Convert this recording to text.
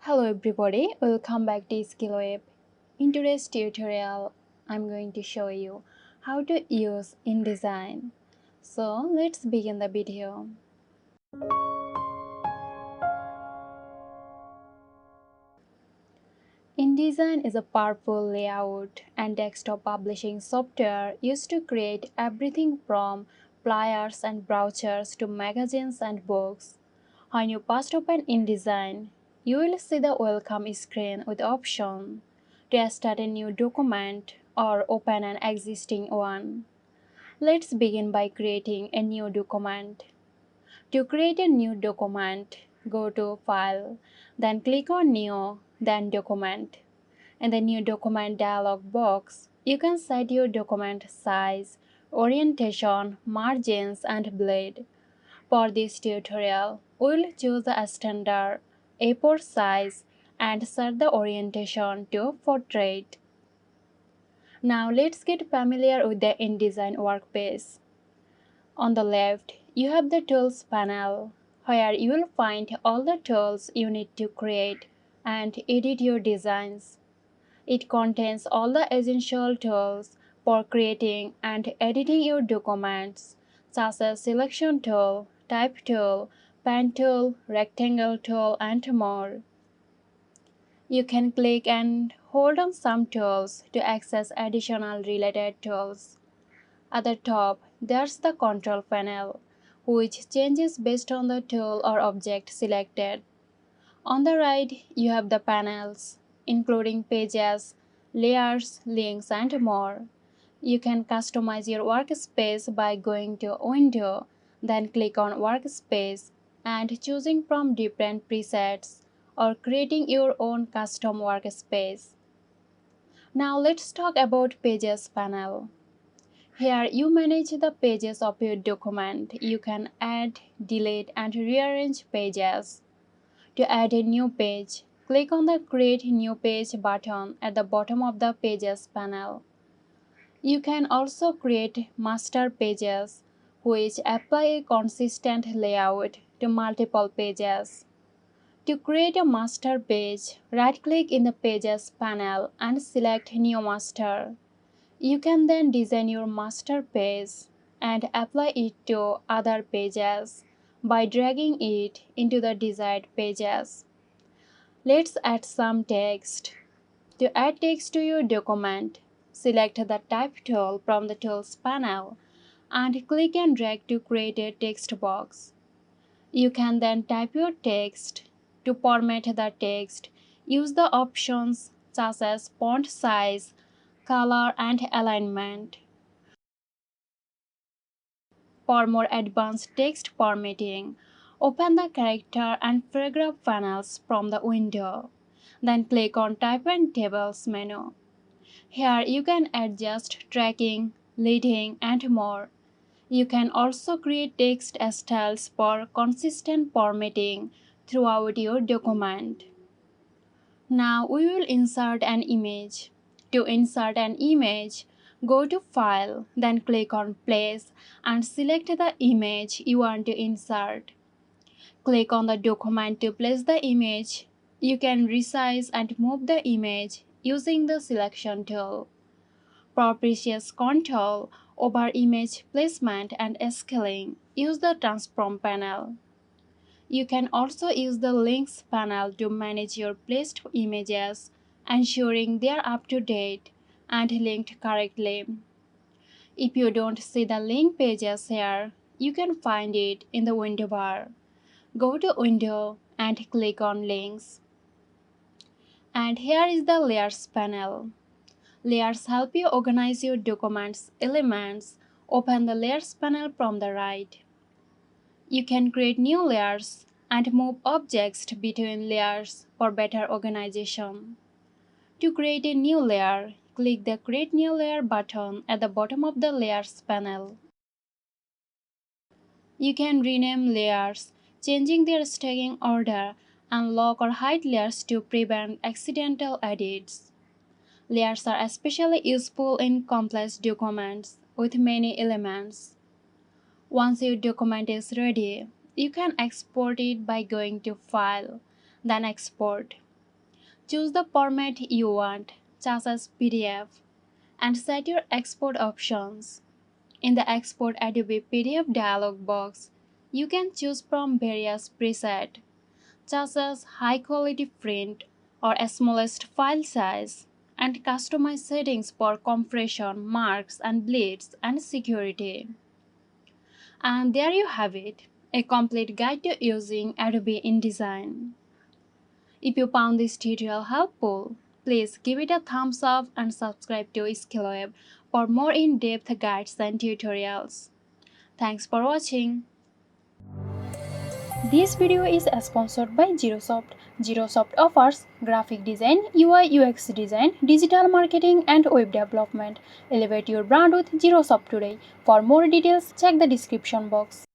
Hello everybody, welcome back to SkillWeb. In today's tutorial, I'm going to show you how to use InDesign. So let's begin the video. InDesign is a powerful layout and desktop publishing software used to create everything from flyers and brochures to magazines and books. When you first open InDesign, you will see the welcome screen with the option to start a new document or open an existing one. Let's begin by creating a new document. To create a new document, go to File, then click on New, then Document. In the New Document dialog box, you can set your document size, orientation, margins, and bleed. For this tutorial, we'll choose the standard A4 size and set the orientation to portrait. Now let's get familiar with the InDesign workspace. On the left, you have the Tools panel, where you will find all the tools you need to create and edit your designs. It contains all the essential tools for creating and editing your documents, such as Selection tool, Type tool, Pen tool, Rectangle tool, and more. You can click and hold on some tools to access additional related tools. At the top, there's the Control panel, which changes based on the tool or object selected. On the right, you have the panels, including pages, layers, links, and more. You can customize your workspace by going to Window, then click on Workspace and choosing from different presets or creating your own custom workspace. Now let's talk about Pages panel. Here you manage the pages of your document. You can add, delete, and rearrange pages. To add a new page, click on the Create New Page button at the bottom of the Pages panel. You can also create master pages, which apply a consistent layout to multiple pages. To create a master page, right-click in the Pages panel and select New Master. You can then design your master page and apply it to other pages by dragging it into the desired pages. Let's add some text. To add text to your document, select the Type tool from the Tools panel and click and drag to create a text box. You can then type your text. To format the text, use the options such as font size, color, and alignment. For more advanced text formatting, open the character and paragraph panels from the window. Then click on Type and Tables menu. Here you can adjust tracking, leading, and more. You can also create text styles for consistent formatting throughout your document. Now we will insert an image. To insert an image, go to File, then click on Place and select the image you want to insert. Click on the document to place the image. You can resize and move the image using the Selection tool. For precise control over image placement and scaling, use the Transform panel. You can also use the Links panel to manage your placed images, ensuring they are up to date and linked correctly. If you don't see the link pages here, you can find it in the window bar. Go to Window and click on Links. And here is the Layers panel. Layers help you organize your documents elements. Open the Layers panel from the right. You can create new layers and move objects between layers for better organization. To create a new layer, click the Create New Layer button at the bottom of the Layers panel. You can rename layers, changing their stacking order, and lock or hide layers to prevent accidental edits. Layers are especially useful in complex documents with many elements. Once your document is ready, you can export it by going to File, then Export. Choose the format you want, such as PDF, and set your export options. In the Export Adobe PDF dialog box, you can choose from various presets, such as high quality print or a smallest file size, and customize settings for compression, marks and bleeds and security. And there you have it, a complete guide to using Adobe InDesign. If you found this tutorial helpful, please give it a thumbs up and subscribe to SkillWeb for more in-depth guides and tutorials. Thanks for watching. This video is sponsored by Girosoft. Girosoft offers graphic design, UI UX design, digital marketing and web development. Elevate your brand with Girosoft today. For more details, check the description box.